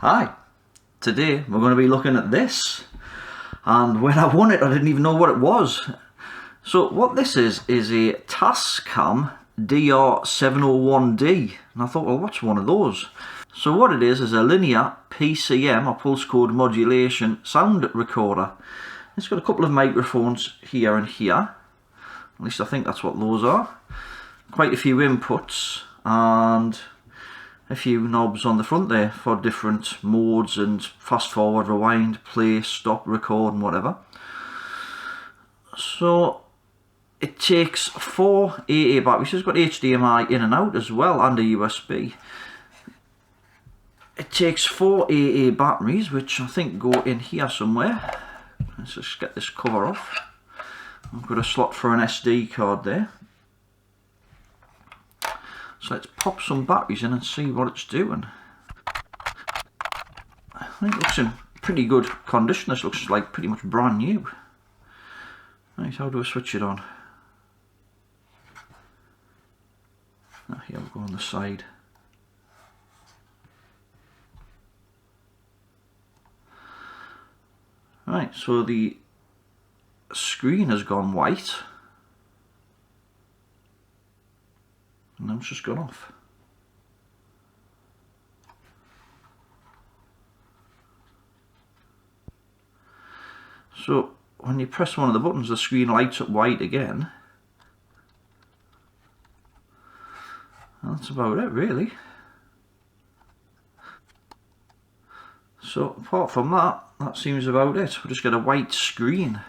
Hi, today we're going to be looking at this, and when I won it I didn't even know what it was. So what this is a TASCAM DR-701D, and I thought, well, what's one of those? So what it is a linear PCM, or pulse code modulation, sound recorder. It's got a couple of microphones here and here, at least I think that's what those are. Quite a few inputs and a few knobs on the front there for different modes and fast forward, rewind, play, stop, record and whatever. So it takes 4 AA batteries. It's got HDMI in and out as well, and a USB. It takes 4 AA batteries, which I think go in here somewhere. Let's just get this cover off. I've got a slot for an SD card there. So let's pop some batteries in and see what it's doing. I think it looks in pretty good condition. This looks like pretty much brand new. Right, how do I switch it on? Oh, here we go on the side. Right, so the screen has gone white. And now it's just gone off. So when you press one of the buttons, the screen lights up white again. And that's about it, really. So apart from that, that seems about it. We'll just get a white screen.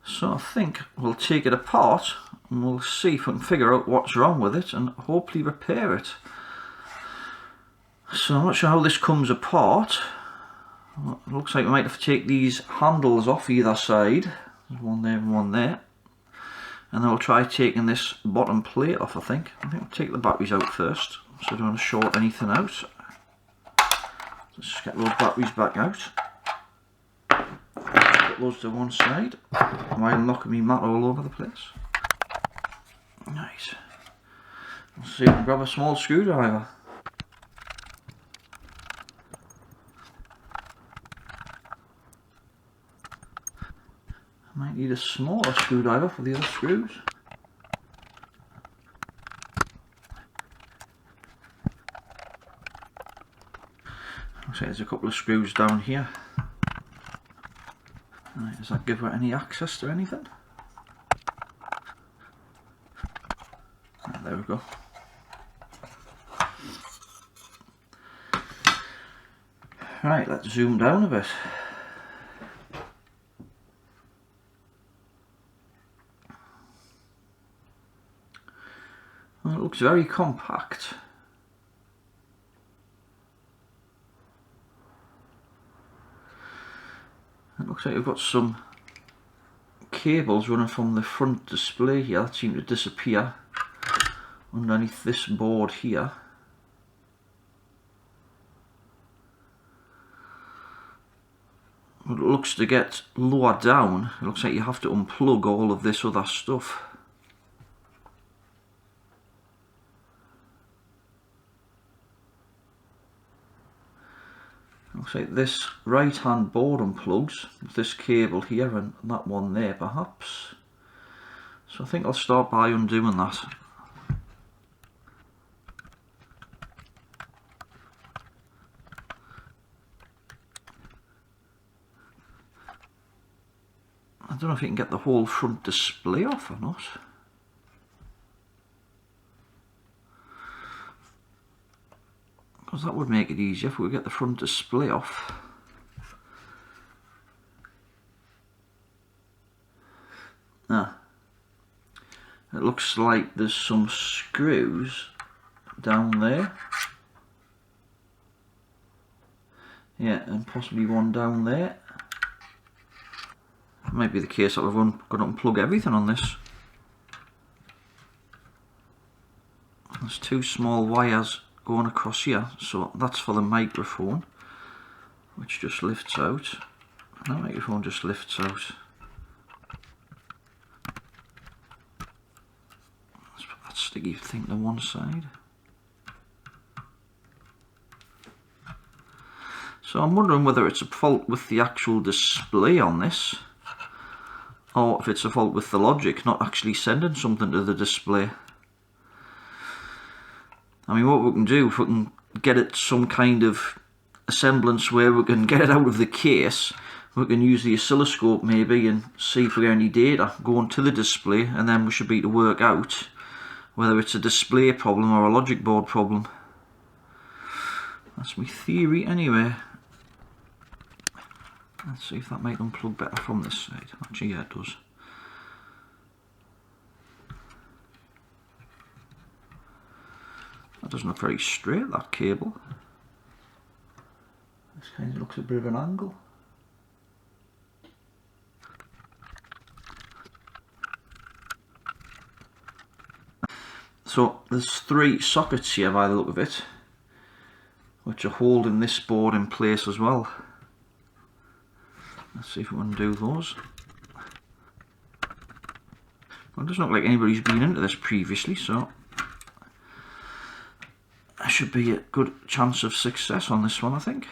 So I think we'll take it apart and we'll see if we can figure out what's wrong with it and hopefully repair it. So I'm not sure how this comes apart. It looks like we might have to take these handles off either side. There's one there and one there. And then we'll try taking this bottom plate off, I think. We'll take the batteries out first, so I don't want to short anything out. Let's just get those batteries back out. Put those to one side while knocking me mat all over the place. Nice. Let's see if we can grab a small screwdriver. I might need a smaller screwdriver for the other screws. Looks like there's a couple of screws down here. Right, does that give her any access to anything? Right, there we go. Right, let's zoom down a bit. Well, it looks very compact. It looks like we've got some cables running from the front display here that seem to disappear underneath this board here. It looks to get lower down. It looks like you have to unplug all of this other stuff. Looks like this right hand board unplugs with this cable here and that one there perhaps. So I think I'll start by undoing that. I don't know if you can get the whole front display off or not. Because that would make it easier if we get the front display off. Now, it looks like there's some screws down there. Yeah, and possibly one down there. It might be the case that we've got to unplug everything on this. There's 2 small wires going across here, so that's for the microphone, which just lifts out. The microphone just lifts out. Let's put that sticky thing to one side. So I'm wondering whether it's a fault with the actual display on this, or if it's a fault with the logic not actually sending something to the display. I mean, what we can do, if we can get it some kind of a semblance where we can get it out of the case, we can use the oscilloscope maybe and see if we get any data going to the display, and then we should be able to work out whether it's a display problem or a logic board problem. That's my theory anyway. Let's see if that might unplug better from this side. Actually, yeah, it does. That doesn't look very straight, that cable. This kind of looks a bit of an angle. So there's 3 sockets here by the look of it, which are holding this board in place as well. Let's see if we can do those. Well, it doesn't look like anybody's been into this previously, so there should be a good chance of success on this one, I think.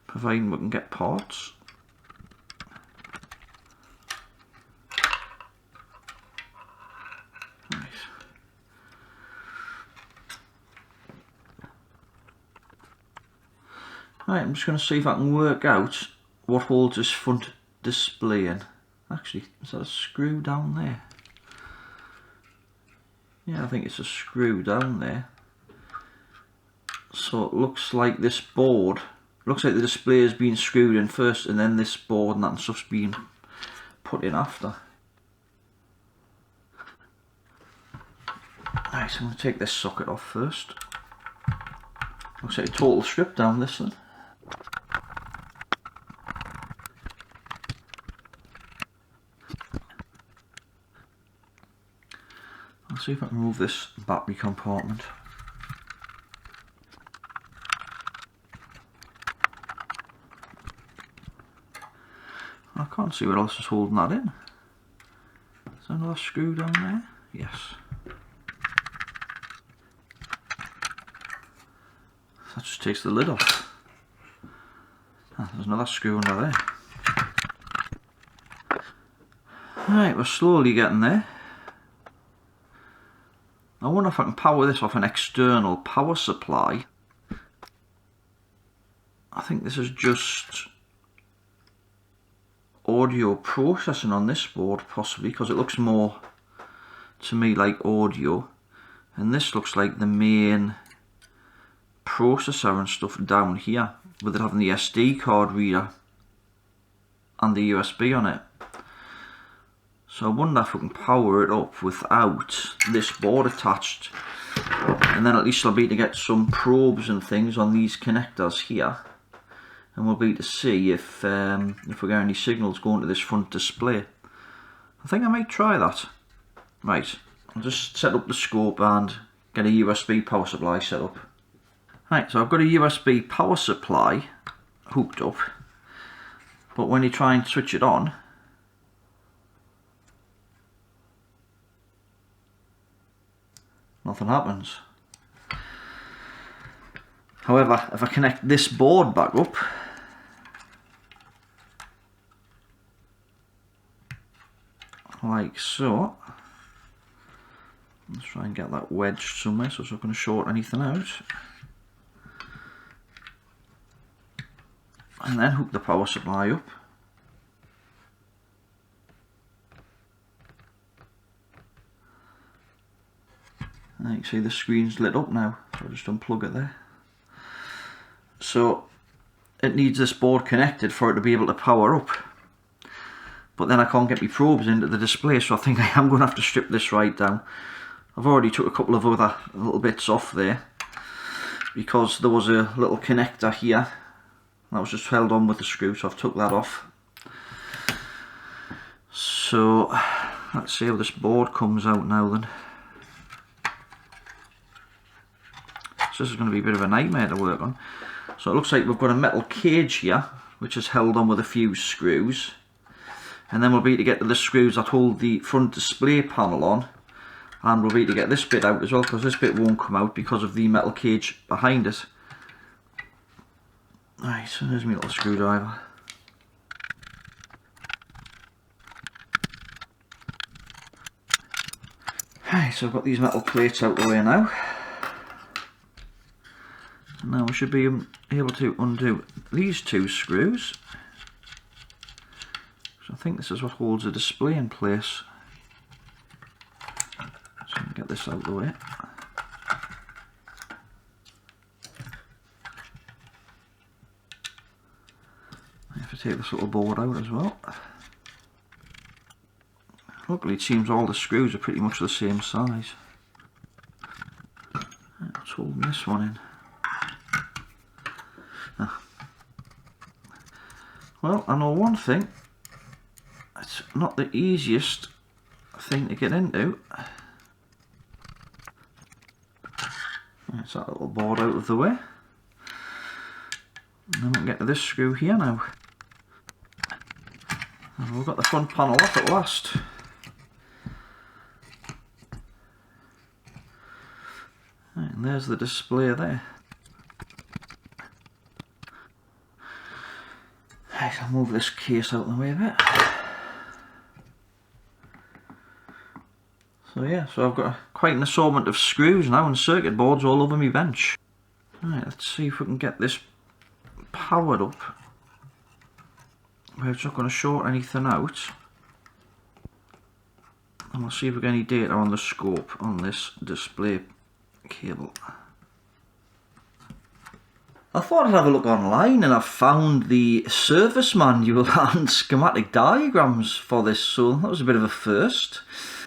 Providing we can get parts. Right, I'm just going to see if I can work out what holds this front display in. Actually, is that a screw down there? Yeah, I think it's a screw down there. So it looks like this board, looks like the display has been screwed in first, and then this board and that stuff's been put in after. Right, so I'm going to take this socket off first. Looks like a total strip down this one. Let's see if I can remove this battery compartment. I can't see what else is holding that in. Is there another screw down there? Yes. That just takes the lid off. Ah, there's another screw under there. Right, we're slowly getting there. I wonder if I can power this off an external power supply. I think this is just audio processing on this board, possibly, because it looks more to me like audio, and this looks like the main processor and stuff down here, with it having the SD card reader and the USB on it. So I wonder if we can power it up without this board attached, and then at least I'll be able to get some probes and things on these connectors here, and we'll be able to see if we get any signals going to this front display. I think I might try that. Right, I'll just set up the scope and get a USB power supply set up. Right, so I've got a USB power supply hooked up, but when you try and switch it on, nothing happens. However, if I connect this board back up, like so, let's try and get that wedged somewhere so it's not going to short anything out, and then hook the power supply up. And you can see the screen's lit up now, so I'll just unplug it there. So it needs this board connected for it to be able to power up, but then I can't get my probes into the display, so I think I am going to have to strip this right down. I've already took a couple of other little bits off there, because there was a little connector here that was just held on with the screw, so I've took that off. So let's see how this board comes out now then. So this is going to be a bit of a nightmare to work on. So it looks like we've got a metal cage here, which is held on with a few screws, and then we'll be able to get to the screws that hold the front display panel on, and we'll need to get this bit out as well, because this bit won't come out because of the metal cage behind it. Right, so there's my little screwdriver. Right, so I've got these metal plates out the way now. Now we should be able to undo these two screws. So I think this is what holds the display in place. So I can get this out of the way. I have to take this little board out as well. Luckily it seems all the screws are pretty much the same size. Let's hold this one in. Well, I know one thing, it's not the easiest thing to get into. That's that little board out of the way. And then we can get to this screw here now. And we've got the front panel off at last. Right, and there's the display there. Right, I'll move this case out of the way a bit. So yeah, so I've got quite an assortment of screws now and circuit boards all over my bench. Right, let's see if we can get this powered up where it's not going to short anything out. And we'll see if we get any data on the scope on this display cable. I thought I'd have a look online, and I found the service manual and schematic diagrams for this, so that was a bit of a first.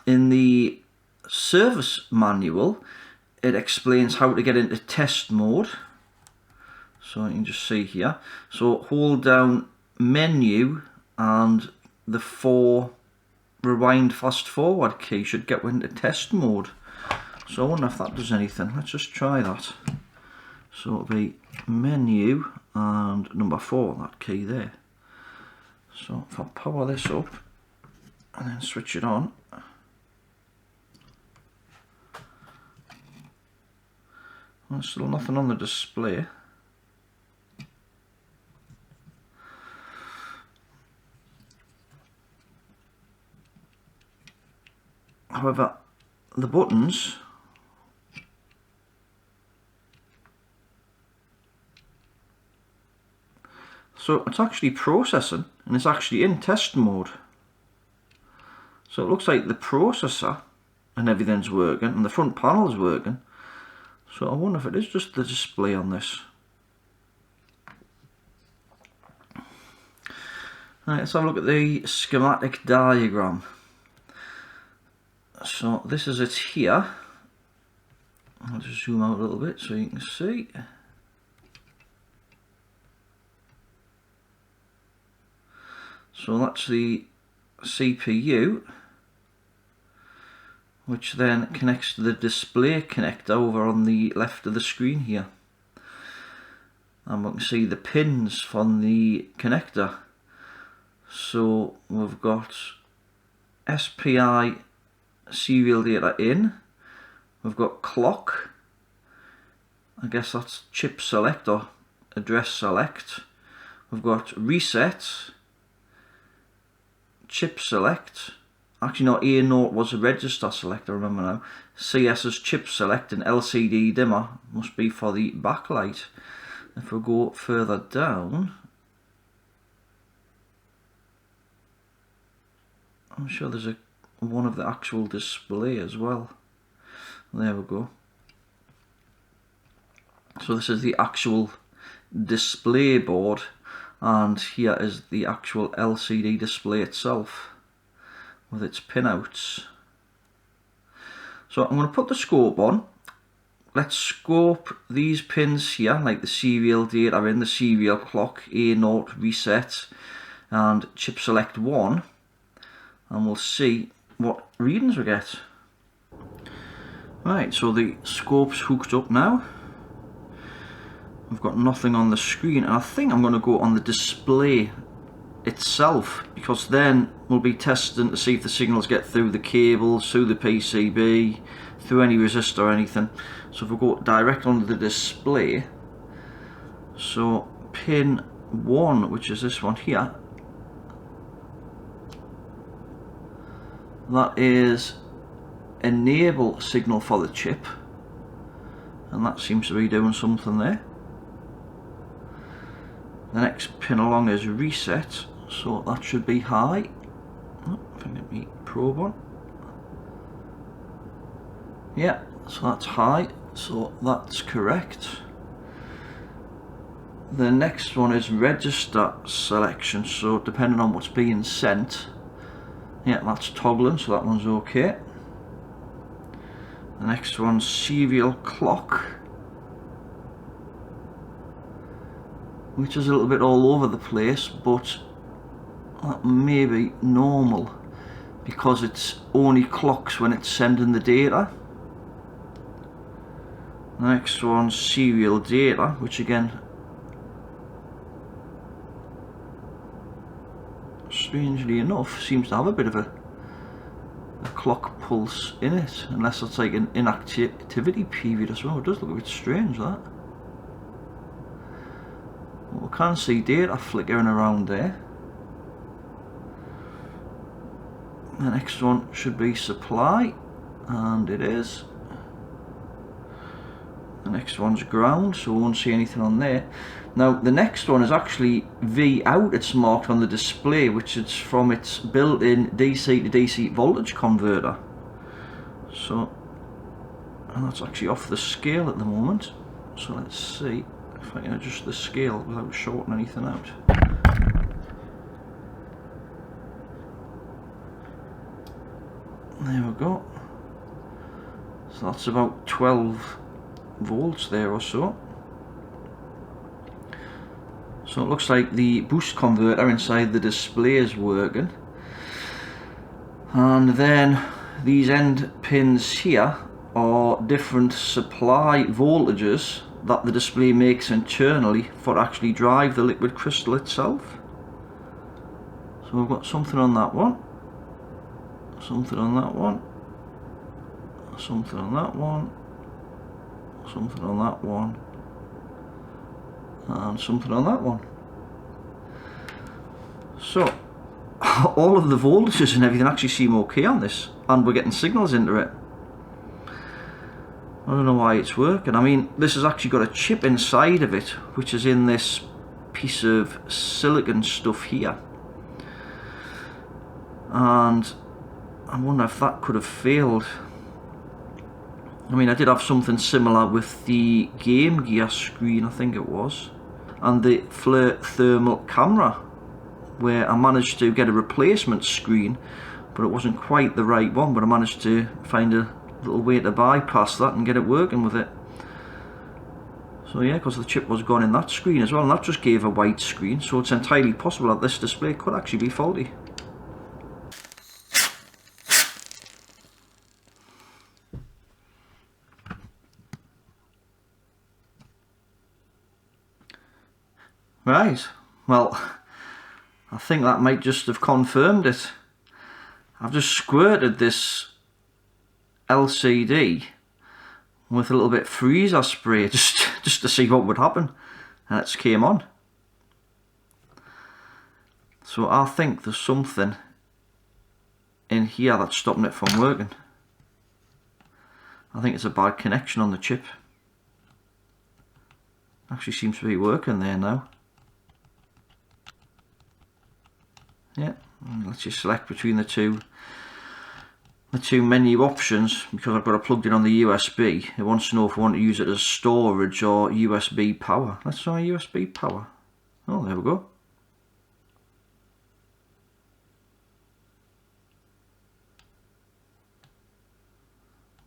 In the service manual, it explains how to get into test mode. So you can just see here. So hold down menu and the 4 rewind fast forward key should get into test mode. So I wonder if that does anything. Let's just try that. So it'll be menu and number 4, that key there. So if I power this up and then switch it on, well, there's still nothing on the display. However, the buttons so it's actually processing and it's actually in test mode. So it looks like the processor and everything's working and the front panel is working. So I wonder if it is just the display on this. Right, let's have a look at the schematic diagram. So this is it here. I'll just zoom out a little bit so you can see. So that's the CPU, which then connects to the display connector over on the left of the screen here. And we can see the pins from the connector. So we've got SPI serial data in, we've got clock, I guess that's chip select or address select, we've got reset, chip select, actually no, A0 was a register select, I remember now, CS is chip select, and LCD dimmer must be for the backlight. If we go further down, I'm sure there's one of the actual display as well. There we go. So this is the actual display board, and here is the actual LCD display itself with its pinouts. So I'm going to put the scope on. Let's scope these pins here, like the serial data in, the serial clock, A0, reset, and chip select 1, and we'll see what readings we get. Right, so the scope's hooked up now. I've got nothing on the screen, and I think I'm going to go on the display itself, because then we'll be testing to see if the signals get through the cables, through the PCB, through any resistor or anything. So if we go direct onto the display, so pin 1, which is this one here, that is enable signal for the chip, and that seems to be doing something there. The next pin along is reset, so that should be high. Oh, if I can get my probe on. Yeah, so that's high, so that's correct. The next one is register selection, so depending on what's being sent, yeah, that's toggling, so that one's okay. The next one's serial clock, which is a little bit all over the place, but that may be normal because it's only clocks when it's sending the data. The next one's serial data, which again, strangely enough, seems to have a bit of a clock pulse in it, unless it's like an inactivity period or something. It does look a bit strange, that. Well, we can see data flickering around there. The next one should be supply, and it is. The next one's ground, so we won't see anything on there. Now the next one is actually V out, it's marked on the display, which is from its built-in DC to DC voltage converter. So, and that's actually off the scale at the moment. So let's see if I can adjust the scale without shorting anything out. There we go. So that's about 12 volts there or so. So it looks like the boost converter inside the display is working, and then these end pins here are different supply voltages that the display makes internally for actually drive the liquid crystal itself. So we've got something on that one, something on that one, something on that one, something on that one, and something on that one. So all of the voltages and everything actually seem okay on this, and we're getting signals into it. I don't know why it's working. I mean, this has actually got a chip inside of it, which is in this piece of silicon stuff here, and I wonder if that could have failed. I mean, I did have something similar with the Game Gear screen, I think it was, and the FLIR thermal camera, where I managed to get a replacement screen, but it wasn't quite the right one, but I managed to find a little way to bypass that and get it working with it. So yeah, because the chip was gone in that screen as well, and that just gave a white screen, so it's entirely possible that this display could actually be faulty. Right, well, I think that might just have confirmed it. I've just squirted this LCD with a little bit of freezer spray just to see what would happen, and it's came on. So I think there's something in here that's stopping it from working. I think it's a bad connection on the chip. Actually seems to be working there now. Yeah, let's just select between the two menu options, because I've got it plugged in on the USB. It wants to know if I want to use it as storage or USB power. Let's try USB power. Oh, there we go.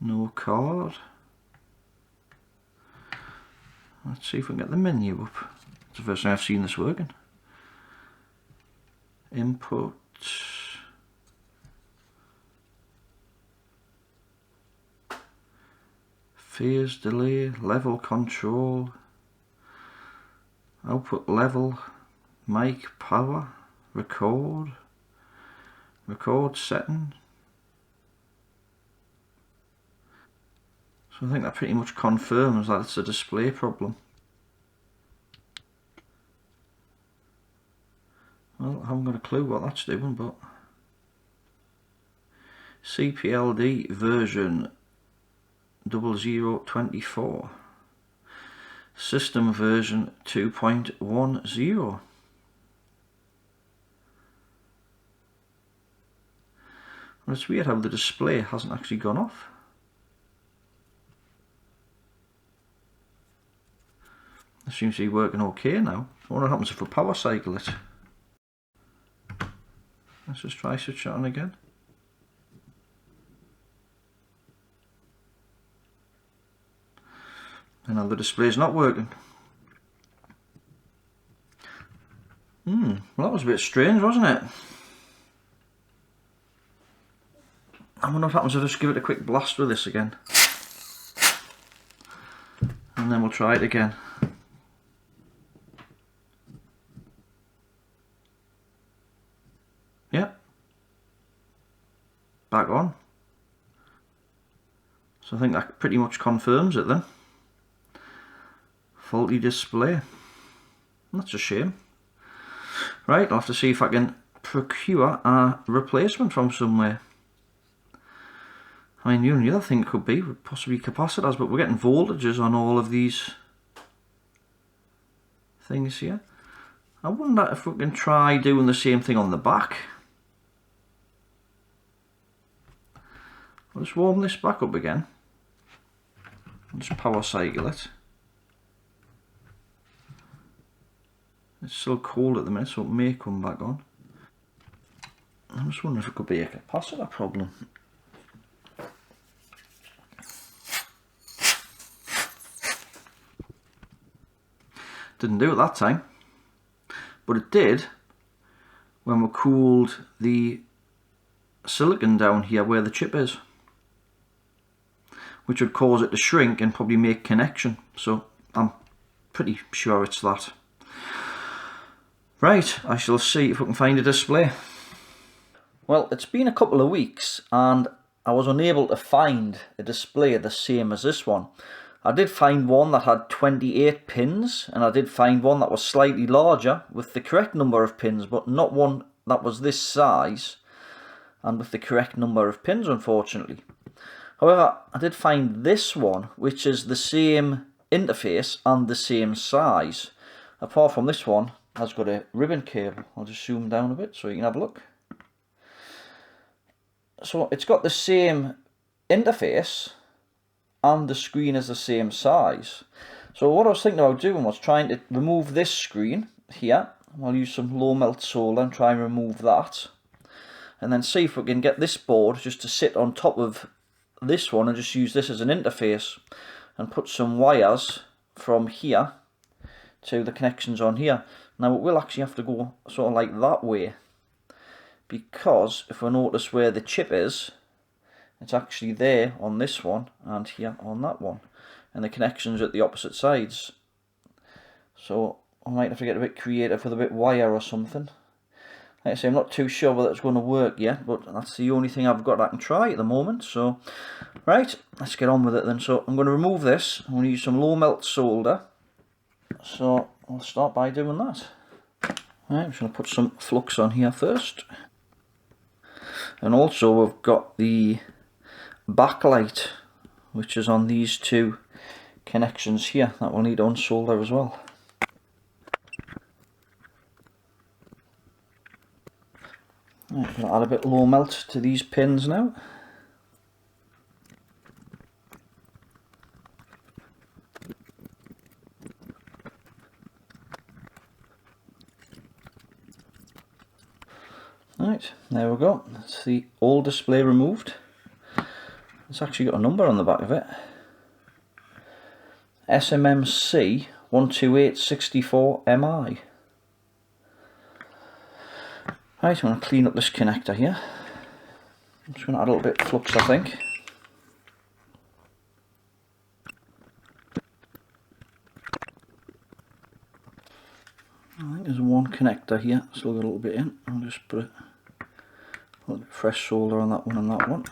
No card. Let's see if we can get the menu up. It's the first time I've seen this working. Input. Phase delay, level control, output level, mic power, record setting. So I think that pretty much confirms that it's a display problem. Well, I haven't got a clue what that's doing, but CPLD version 0024, system version 2.10. Well, it's weird how the display hasn't actually gone off. It seems to be working okay now. I wonder what happens if we power cycle it. Let's just try switch it on again. And now the display's not working. Well, that was a bit strange, wasn't it? I wonder what happens if I just give it a quick blast with this again. And then we'll try it again. Yep. Back on. So I think that pretty much confirms it then. Faulty display. That's a shame. Right, I'll have to see if I can procure a replacement from somewhere. I mean, the only other thing could be possibly capacitors, but we're getting voltages on all of these things here. I wonder if we can try doing the same thing on the back. I'll just warm this back up again. I'll just power cycle it. It's still cold at the minute, so it may come back on. I'm just wondering if it could be a capacitor problem. Didn't do it that time, but it did when we cooled the silicon down here where the chip is, which would cause it to shrink and probably make connection. So I'm pretty sure it's that. Right, I shall see if we can find a display. Well, it's been a couple of weeks and I was unable to find a display the same as this one. I did find one that had 28 pins, and I did find one that was slightly larger with the correct number of pins, but not one that was this size and with the correct number of pins, unfortunately. However, I did find this one, which is the same interface and the same size. Apart from this one, has got a ribbon cable. I'll just zoom down a bit so you can have a look. So it's got the same interface and the screen is the same size. So what I was thinking about doing was trying to remove this screen here. I'll use some low melt solder and try and remove that, and then see if we can get this board just to sit on top of this one and just use this as an interface and put some wires from here to the connections on here. Now it will actually have to go sort of like that way, because if we notice where the chip is, it's actually there on this one and here on that one, and the connections at the opposite sides. So I might have to get a bit creative with a bit of wire or something. Like I say, I'm not too sure whether it's going to work yet, but that's the only thing I've got I can try at the moment. So right, let's get on with it then. So I'm going to remove this. I'm going to use some low melt solder. So I'll start by doing that. Right, I'm just going to put some flux on here first. And also we've got the backlight, which is on these two connections here, that we'll need to unsolder as well. Right, I'm going to add a bit low melt to these pins now. Right, there we go. That's the old display removed. It's actually got a number on the back of it. SMMC 12864MI. Right, I'm going to clean up this connector here. I'm just going to add a little bit of flux, I think. I think there's one connector here, still got a little bit in. I'll just put a little bit fresh solder on that one and that one.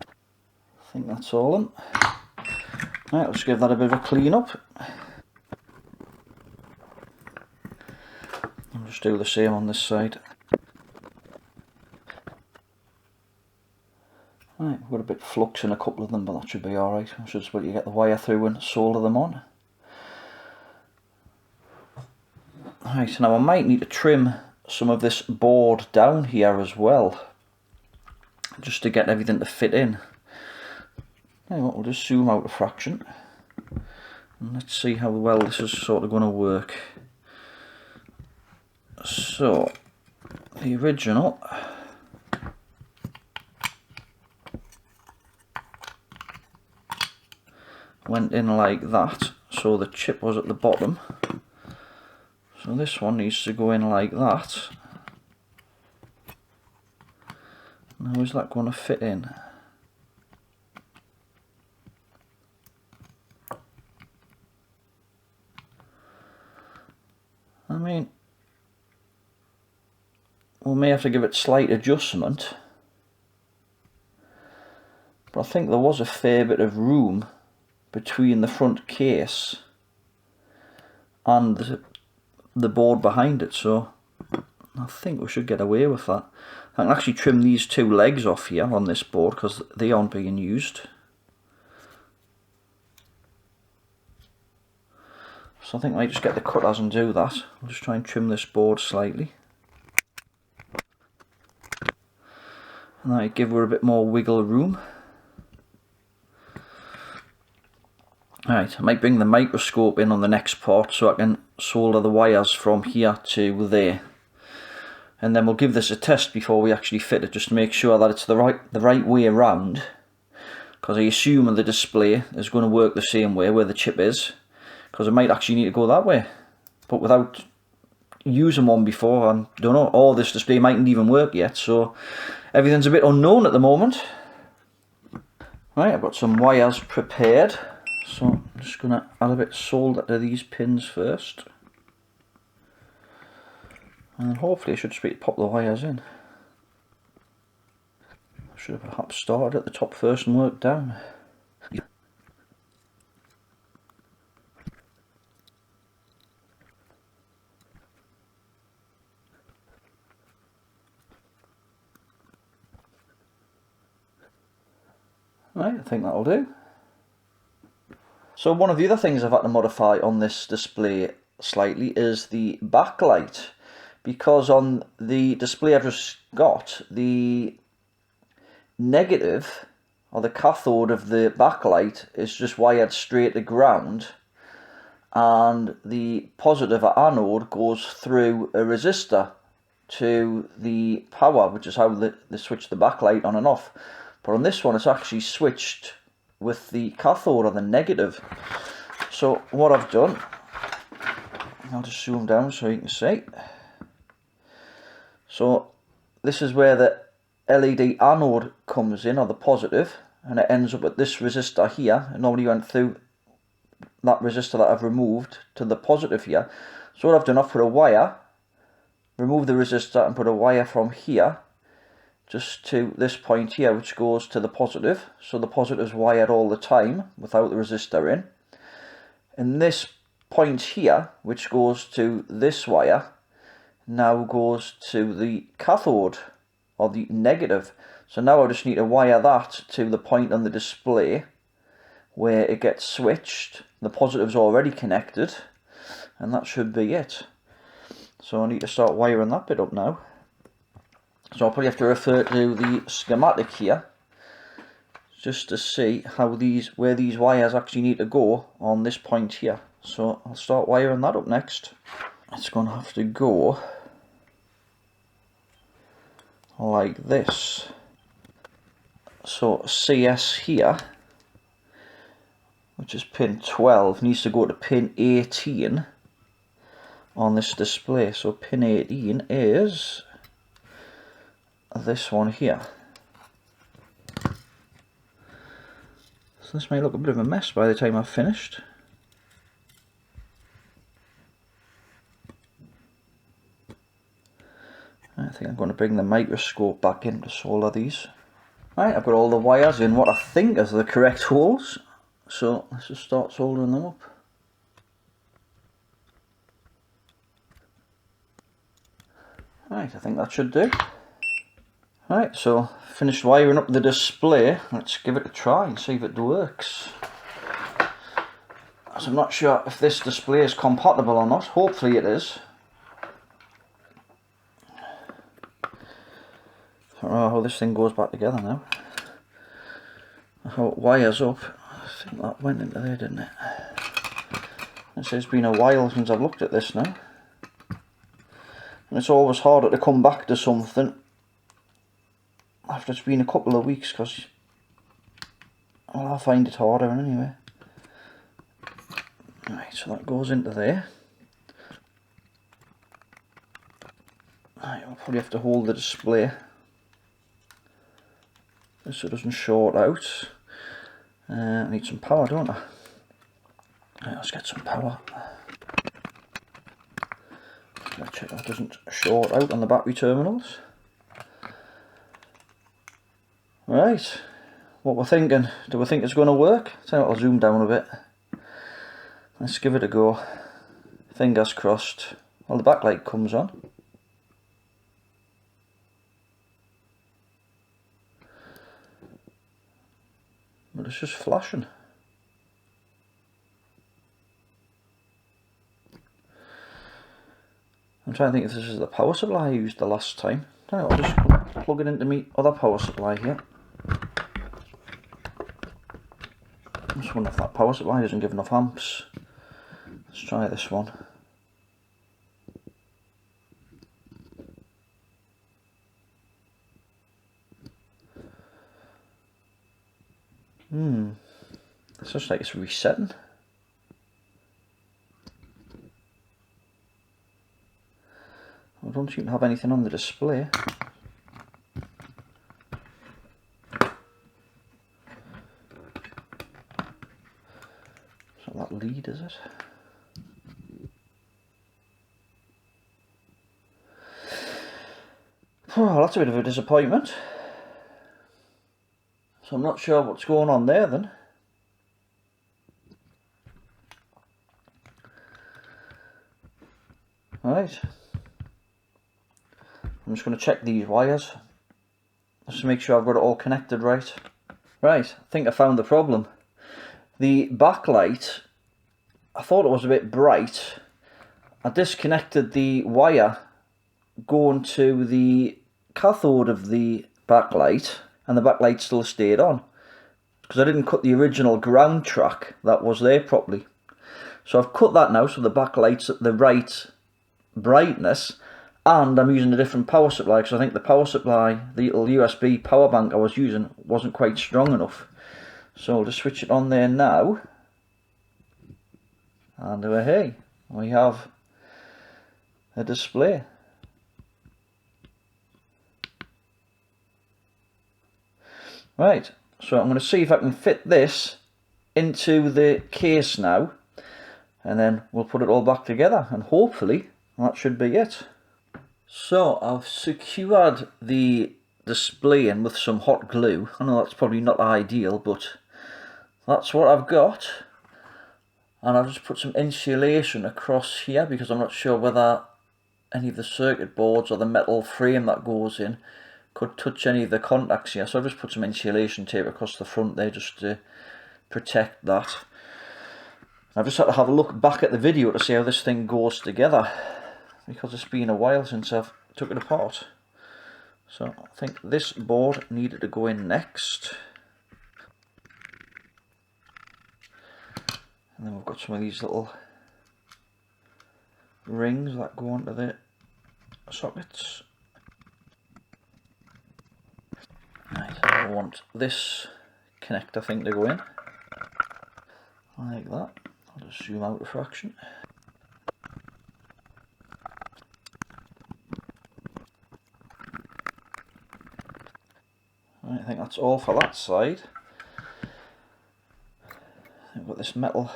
I think that's all in. Right, let's give that a bit of a clean up. I'll just do the same on this side. Right, we've got a bit of flux in a couple of them, but that should be alright. I should just wait to get the wire through and solder them on. Right, now I might need to trim some of this board down here as well, just to get everything to fit in. Now what, we'll just zoom out a fraction, and let's see how well this is sort of going to work. So, the original went in like that, so the chip was at the bottom. So this one needs to go in like that. Now is that going to fit in? I mean, we may have to give it slight adjustment, but I think there was a fair bit of room between the front case and the board behind it, so I think we should get away with that. I can actually trim these two legs off here on this board because they aren't being used. So I think I might just get the cutters and do that. I'll just try and trim this board slightly. And that might give her a bit more wiggle room. Right, I might bring the microscope in on the next part so I can solder the wires from here to there. And then we'll give this a test before we actually fit it, just to make sure that it's the right way around. Because I assume the display is going to work the same way where the chip is. Because I might actually need to go that way. But without using one before, I don't know, or this display mightn't even work yet. So everything's a bit unknown at the moment. Right, I've got some wires prepared. So I'm just going to add a bit of solder to these pins first. And hopefully I should just be able to pop the wires in. I should have perhaps started at the top first and worked down. Right, I think that'll do. So one of the other things I've had to modify on this display slightly is the backlight, because on the display I've just got, the negative or the cathode of the backlight is just wired straight to ground, and the positive or anode goes through a resistor to the power, which is how they switch the backlight on and off. But on this one it's actually switched with the cathode or the negative. So what I've done, I'll just zoom down so you can see. So this is where the LED anode comes in, or the positive, and it ends up at this resistor here. It normally went through that resistor that I've removed to the positive here. So what I've done, I've put a wire, remove the resistor and put a wire from here just to this point here, which goes to the positive. So the positive's wired all the time without the resistor in. And this point here, which goes to this wire, now goes to the cathode or the negative. So now I just need to wire that to the point on the display where it gets switched. The positive's already connected, and that should be it. So I need to start wiring that bit up now. So I'll probably have to refer to the schematic here just to see how where these wires actually need to go on this point here. So I'll start wiring that up next. It's going to have to go like this. So CS here, which is pin 12, needs to go to pin 18 on this display. So pin 18 is this one here. So this may look a bit of a mess by the time I've finished. bring the microscope back in to solder these. Right, I've got all the wires in what I think is the correct holes, so let's just start soldering them up. Right, I think that should do. Right, so finished wiring up the display. Let's give it a try and see if it works. As I'm not sure if this display is compatible or not. Hopefully it is. I don't know how this thing goes back together now. How it wires up. I think that went into there, didn't it? It's been a while since I've looked at this now. And it's always harder to come back to something after it's been a couple of weeks, because, well, I find it harder anyway. Right, so that goes into there. Right, I'll probably have to hold the display so it doesn't short out. I need some power, don't I? Right, let's get some power. Let's check that doesn't short out on the battery terminals. Right, what we're thinking, do we think it's going to work? So I'll zoom down a bit. Let's give it a go. Fingers crossed. Well, the backlight comes on. But it's just flashing. I'm trying to think if this is the power supply I used the last time. I'll just plug it into my other power supply here. I'm just wondering if that power supply doesn't give enough amps. Let's try this one. It's just like it's resetting. I don't seem to have anything on the display. So that lead, is it? Oh, that's a bit of a disappointment. So I'm not sure what's going on there then. Right. I'm just going to check these wires just to make sure I've got it all connected right. Right, I think I found the problem. The backlight, I thought it was a bit bright. I disconnected the wire going to the cathode of the backlight, and the backlight still stayed on because I didn't cut the original ground track that was there properly. So I've cut that now, so the backlight's at the right brightness, and I'm using a different power supply because I think the power supply, the little USB power bank I was using, wasn't quite strong enough. So I'll just switch it on there now, and hey, we have a display. Right, so I'm going to see if I can fit this into the case now, and then we'll put it all back together, and hopefully that should be it. So I've secured the display in with some hot glue. I know that's probably not ideal, but that's what I've got. And I've just put some insulation across here because I'm not sure whether any of the circuit boards or the metal frame that goes in could touch any of the contacts here. So I've just put some insulation tape across the front there just to protect that. I've just had to have a look back at the video to see how this thing goes together, because it's been a while since I've took it apart. So I think this board needed to go in next. And then we've got some of these little rings that go onto the sockets. Right, I want this connector thing to go in, like that. I'll just zoom out a fraction. Right, I think that's all for that side. I think what this metal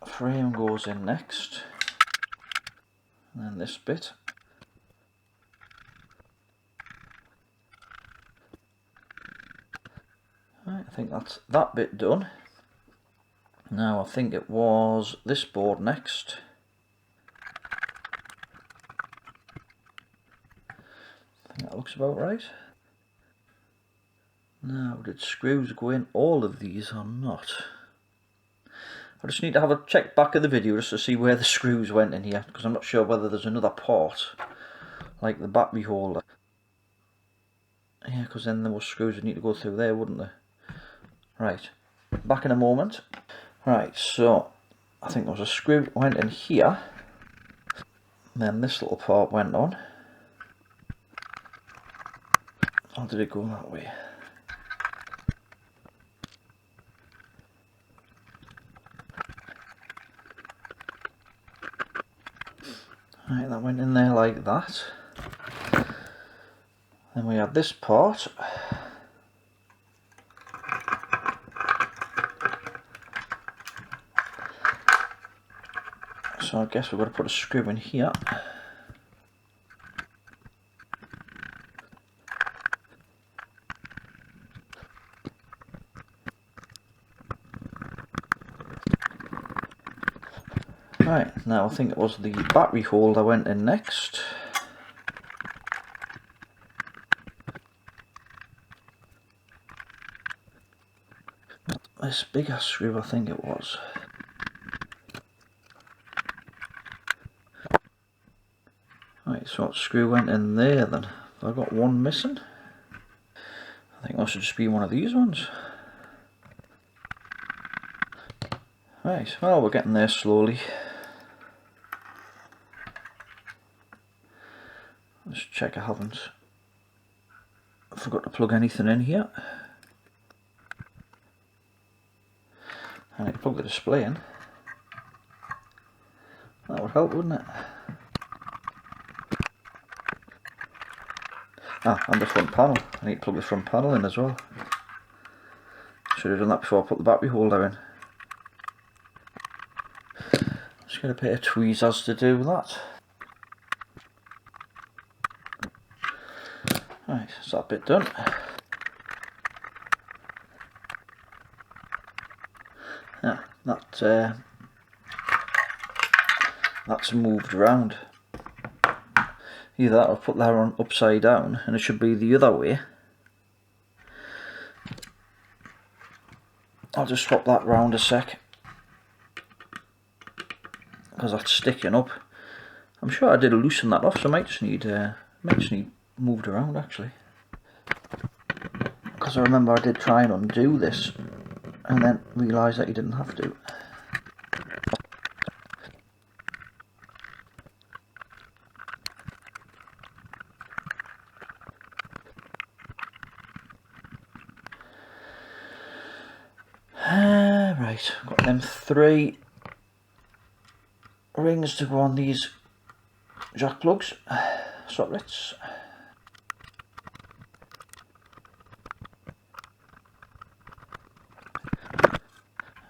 frame goes in next, and then this bit. think that's that bit done. Now I think it was this board next. I think that looks about right. Now, did screws go in all of these or not? I just need to have a check back of the video just to see where the screws went in here, because I'm not sure whether there's another part, like the battery holder. Yeah, because then there were screws that need to go through there, wouldn't there? Right, back in a moment. Right, so I think there was a screw that went in here, and then this little part went on. Or did it go that way? Right, that went in there like that. Then we had this part. So I guess we've got to put a screw in here. Right, now I think it was the battery holder went in next. This bigger screw, I think it was. Right, so what screw went in there then? Have I got one missing? I think that should just be one of these ones. Right, well, we're getting there slowly. Let's check I haven't forgot to plug anything in here. I need to plug the display in. That would help, wouldn't it? Ah, and the front panel. I need to plug the front panel in as well. Should have done that before I put the battery holder in. Just get a pair of tweezers to do that. Right, so that bit done. Yeah, that's moved around. Either that or put that on upside down and it should be the other way. I'll just swap that round a sec, because that's sticking up. I'm sure I did loosen that off, so I might just need moved around actually. Because I remember I did try and undo this and then realised that you didn't have to. Right, I've got them 3 rings to go on these jack plugs, sockets.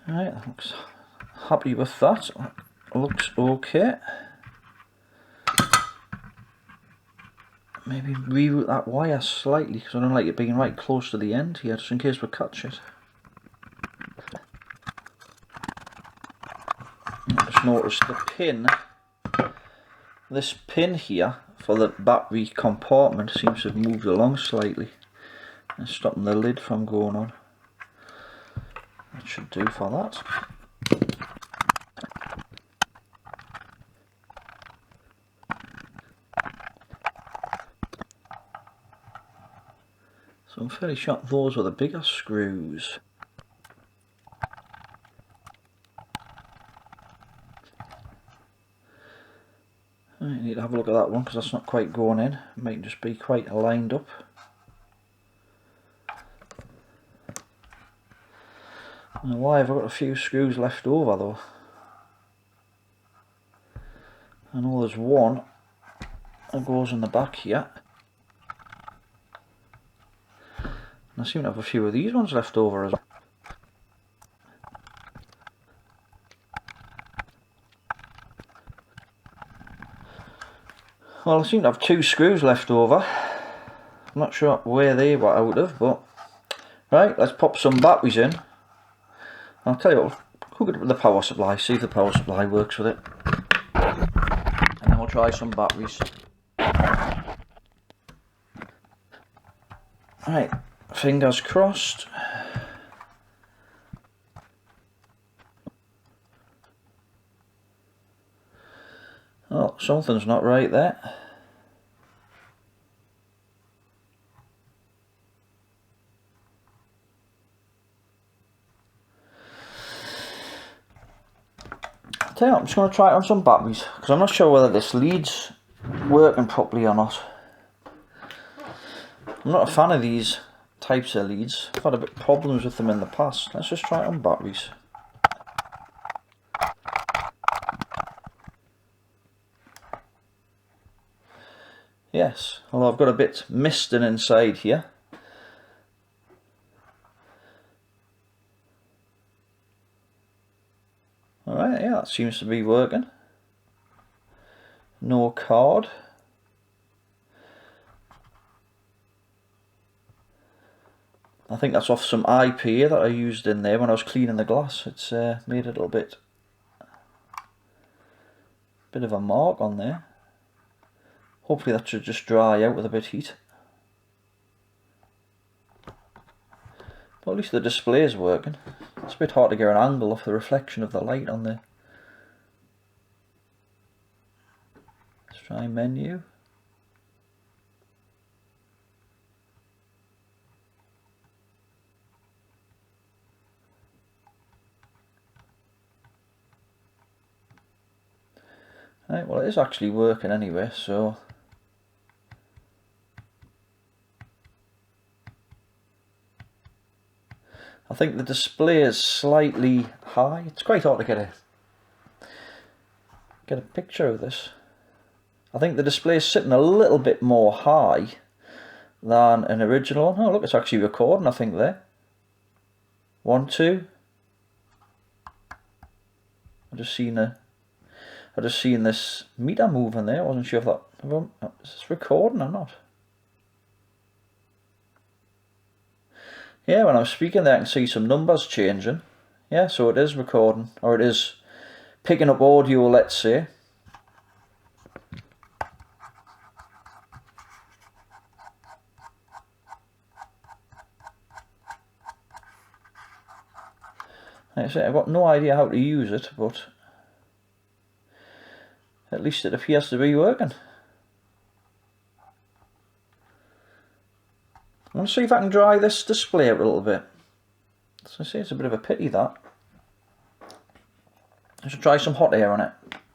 Right, looks happy with that. Looks okay. Maybe reroute that wire slightly because I don't like it being right close to the end here, just in case we catch it. I just noticed the pin, this pin here for the battery compartment seems to have moved along slightly and stopping the lid from going on. That should do for that. So I'm fairly sure those were the bigger screws. I need to have a look at that one because that's not quite going in. It might just be quite lined up. Now why have I got a few screws left over though? I know there's one that goes in the back here. And I seem to have a few of these ones left over as well. Well, I seem to have 2 screws left over. I'm not sure where they were out of, but Right, let's pop some batteries in. I'll tell you what, hook it up with the power supply, see if the power supply works with it. And then we'll try some batteries. Right, fingers crossed. Oh, something's not right there. I'll tell you what, I'm just going to try it on some batteries, because I'm not sure whether this lead's working properly or not. I'm not a fan of these types of leads. I've had a bit of problems with them in the past. Let's just try it on batteries. Yes, although I've got a bit misting inside here. Alright, yeah, that seems to be working. No card. I think that's off some IPA that I used in there when I was cleaning the glass. It's made a little bit of a mark on there. Hopefully that should just dry out with a bit of heat. But at least the display is working. It's a bit hard to get an angle off the reflection of the light on there. Let's try menu. Right, well it is actually working anyway, so I think the display is slightly high. It's quite hard to get a picture of this. I think the display is sitting a little bit more high than an original one. Oh look, it's actually recording, I think there. 1, 2. I just seen this meter moving there. I wasn't sure if that is this recording or not. Yeah, when I was speaking there I can see some numbers changing. Yeah, so it is recording, or it is picking up audio, let's say. Like I say, I've got no idea how to use it, but at least it appears to be working. I'm going to see if I can dry this display out a little bit. So I say it's a bit of a pity that. I should try some hot air on it.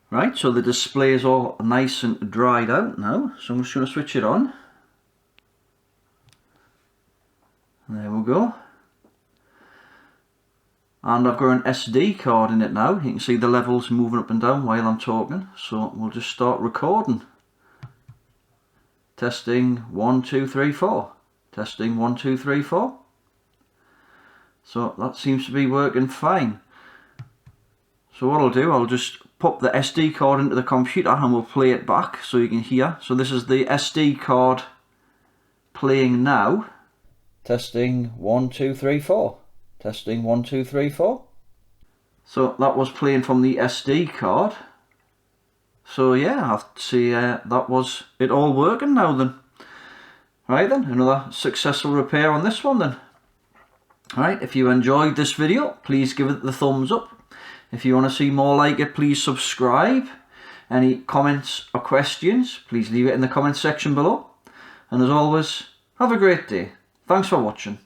Right, so the display is all nice and dried out now. So I'm just going to switch it on. There we go. And I've got an SD card in it now. You can see the levels moving up and down while I'm talking. So we'll just start recording. Testing 1, 2, 3, 4. Testing 1, 2, 3, 4. So that seems to be working fine. So what I'll do, I'll just pop the SD card into the computer and we'll play it back so you can hear. So this is the SD card playing now. Testing 1, 2, 3, 4. Testing 1, 2, 3, 4. So that was playing from the SD card. So yeah, I'll see that was it all working now then. Right then, another successful repair on this one then. Right, if you enjoyed this video, please give it the thumbs up. If you want to see more like it, please subscribe. Any comments or questions, please leave it in the comment section below. And as always, have a great day. Thanks for watching.